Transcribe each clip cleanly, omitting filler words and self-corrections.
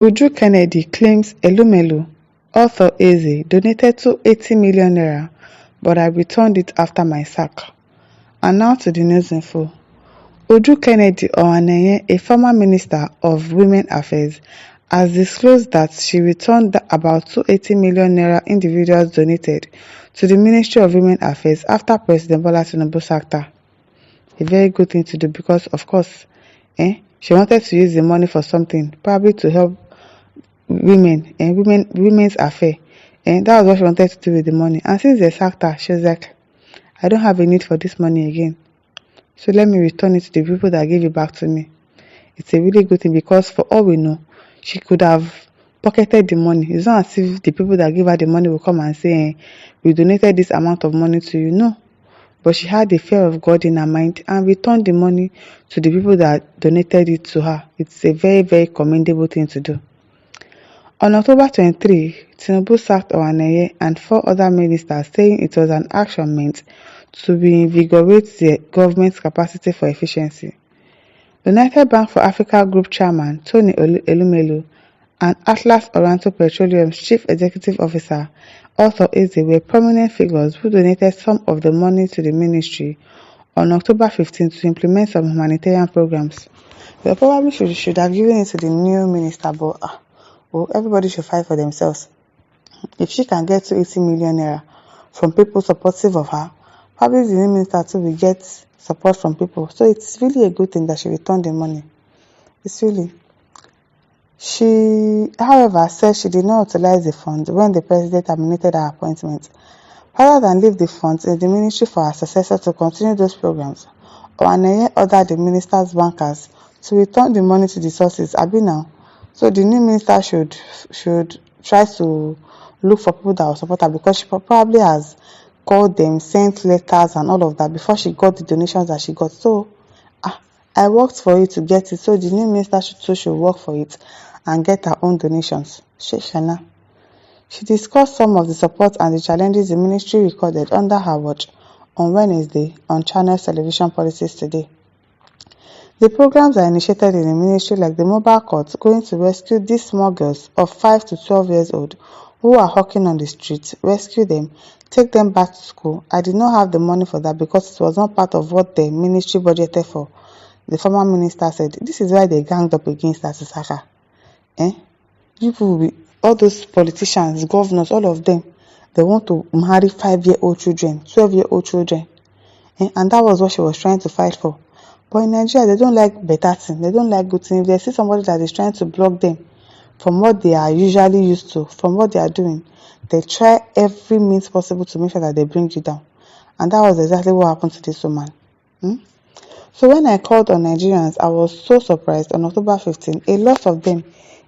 Uju Kennedy claims Elumelu, author Eze, donated ₦280 million, but I returned it after my sack. And now to the news info. Uju Kennedy Ohaneye, a former Minister of Women Affairs, has disclosed that she returned about ₦280 million individuals donated to the Ministry of Women Affairs after President Bola Tinubu sacked her. A very good thing to do because, of course, she wanted to use the money for something, probably to help women's affair. And that was what she wanted to do with the money. And since they sacked her, she was like, I don't have a need for this money again. So let me return it to the people that gave it back to me. It's a really good thing because for all we know, she could have pocketed the money. It's not as if the people that gave her the money will come and say, we donated this amount of money to you. No. But she had the fear of God in her mind and returned the money to the people that donated it to her. It's a very, very commendable thing to do. On October 23, Tinubu sacked Ohaneye and 4 other ministers, saying it was an action meant to reinvigorate the government's capacity for efficiency. United Bank for Africa Group Chairman Tony Elumelu and Atlas Oriental Petroleum's Chief Executive Officer Author Eze were prominent figures who donated some of the money to the ministry on October 15 to implement some humanitarian programs. They probably should have given it to the new minister, but everybody should fight for themselves. If she can get ₦280 million from people supportive of her, probably the new minister too will get support from people. So it's really a good thing that she returned the money. It's really. She, however, said she did not utilize the funds when the president terminated her appointment. Rather than leave the funds in the ministry for her successor to continue those programs, Ohaneye ordered the minister's bankers to return the money to the sources. Now, so the new minister should try to look for people that will support her because she probably has called them, sent letters and all of that before she got the donations that she got. So I worked for it to get it, so the new minister should work for it and get her own donations. Sheshana. She discussed some of the support and the challenges the ministry recorded under her watch on Wednesday on Channel's television policies today. The programs are initiated in the ministry like the mobile court going to rescue these small girls of 5 to 12 years old who are hawking on the streets, rescue them, take them back to school. I did not have the money for that because it was not part of what the ministry budgeted for. The former minister said, this is why they ganged up against Atisaka. All those politicians, governors, all of them, they want to marry 5-year-old children, 12-year-old children. And that was what she was trying to fight for. But in Nigeria, they don't like better things. They don't like good things. If they see somebody that is trying to block them from what they are usually used to, from what they are doing, they try every means possible to make sure that they bring you down. And that was exactly what happened to this woman. So when I called on Nigerians, I was so surprised. On October 15, a lot of them,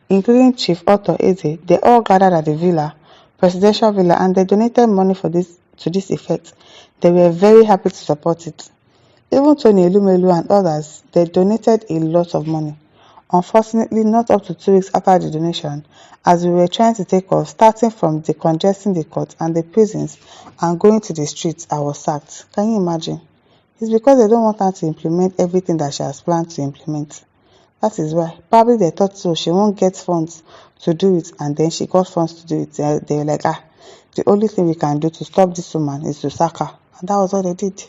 including Chief Author Eze, they all gathered at the presidential villa, and they donated money to this effect. They were very happy to support it. Even Tony Elumelu and others, they donated a lot of money. Unfortunately, not up to 2 weeks after the donation, as we were trying to take off, starting from decongesting the court and the prisons and going to the streets, I was sacked. Can you imagine? It's because they don't want her to implement everything that she has planned to implement. That is why. Probably they thought so. She won't get funds to do it, and then she got funds to do it. They were like, the only thing we can do to stop this woman is to sack her. And that was what they did.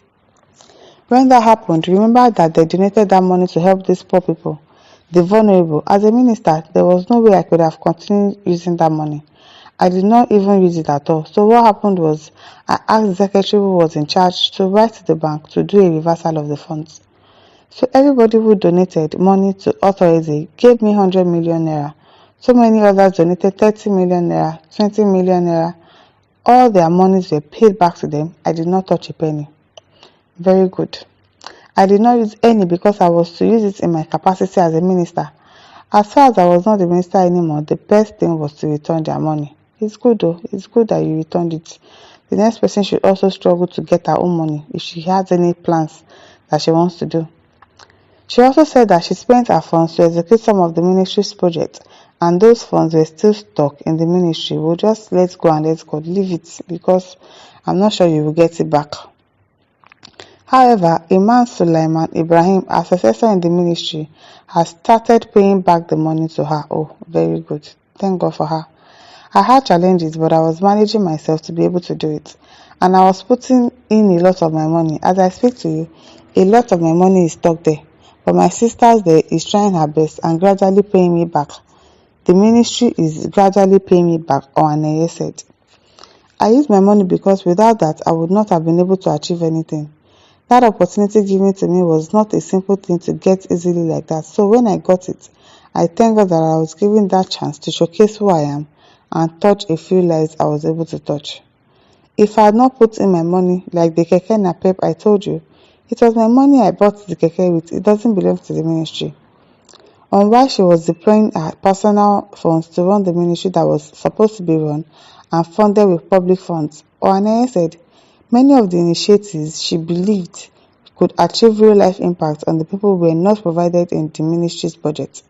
When that happened, remember that they donated that money to help these poor people, the vulnerable. As a minister, there was no way I could have continued using that money. I did not even use it at all. So what happened was, I asked the secretary who was in charge to write to the bank to do a reversal of the funds. So everybody who donated money to Author Eze gave me ₦100 million. So many others donated ₦30 million, ₦20 million. All their monies were paid back to them. I did not touch a penny. Very good. I did not use any because I was to use it in my capacity as a minister. As far as I was not the minister anymore, the best thing was to return their money. It's good though. It's good that you returned it. The next person should also struggle to get her own money if she has any plans that she wants to do. She also said that she spent her funds to execute some of the ministry's projects, and those funds were still stuck in the ministry. We'll just leave it because I'm not sure you will get it back. However, Imam Sulaiman Ibrahim, her successor in the ministry, has started paying back the money to her. Oh, very good. Thank God for her. I had challenges, but I was managing myself to be able to do it. And I was putting in a lot of my money. As I speak to you, a lot of my money is stuck there. But my sister there is trying her best and gradually paying me back. The ministry is gradually paying me back, Ohaneye said. I used my money because without that, I would not have been able to achieve anything. That opportunity given to me was not a simple thing to get easily like that. So when I got it, I thank God that I was given that chance to showcase who I am and touch a few lives I was able to touch. If I had not put in my money, like the keke napep I told you, it was my money I bought the keke with. It doesn't belong to the ministry. On why she was deploying her personal funds to run the ministry that was supposed to be run and funded with public funds, Ohaneye said many of the initiatives she believed could achieve real-life impact on the people were not provided in the ministry's budget.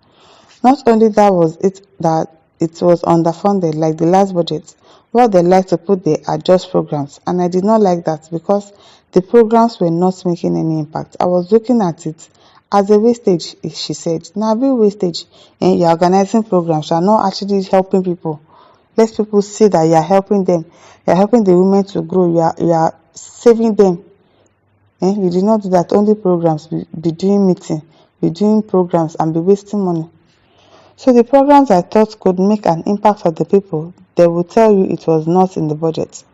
Not only that it was underfunded like the last budget. What they like to put there are just programs, and I did not like that because the programs were not making any impact. I was looking at it as a wastage, she said. Now, real wastage, and you're organizing programs, you're not actually helping people. Let people see that you're helping them. You're helping the women to grow. You are saving them. You did not do that. Only programs, be doing meeting, be doing programs, and be wasting money. So the programs I thought could make an impact for the people, they will tell you it was not in the budget.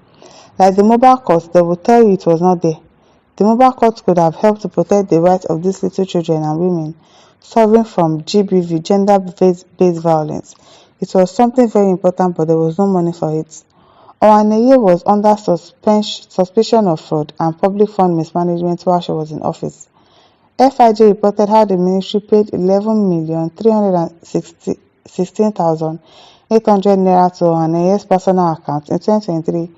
Like the mobile court, they will tell you it was not there. The mobile court could have helped to protect the rights of these little children and women suffering from GBV, gender-based violence. It was something very important, but there was no money for it. Ohaneye was under suspicion of fraud and public fund mismanagement while she was in office. FIJ reported how the ministry paid 11,316,800 naira to Ohanaye's personal account in 2023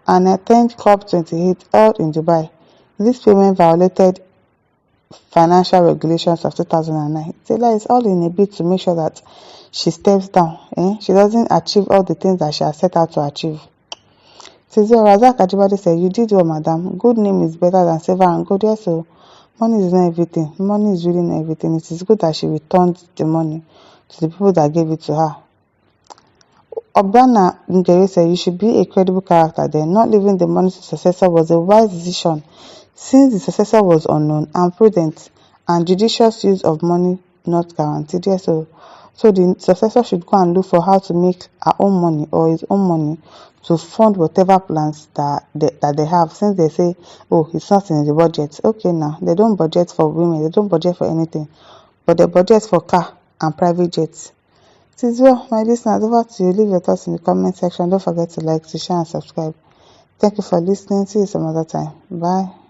and attended COP28 held in Dubai. This payment violated financial regulations of 2009. Taylor is all in a bid to make sure that she steps down. She doesn't achieve all the things that she has set out to achieve. Tizio Razak Ajibade said, "You did well, madam. Good name is better than silver and gold." Yes, so money is not everything. Money is really not everything. It is good that she returned the money to the people that gave it to her. Obana Ngere said, "You should be a credible character then. Not leaving the money to successor was a wise decision since the successor was unknown and prudent and judicious use of money not guaranteed." Yes, so the successor should go and look for how to make her own money or his own money to fund whatever plans that they have, since they say, oh, it's not in the budget. Okay, now they don't budget for women, they don't budget for anything, but they budget for car and private jets. It is well, my listeners, over to you. Leave your thoughts in the comment section. Don't forget to like, to share and subscribe. Thank you for listening. See you some other time. Bye.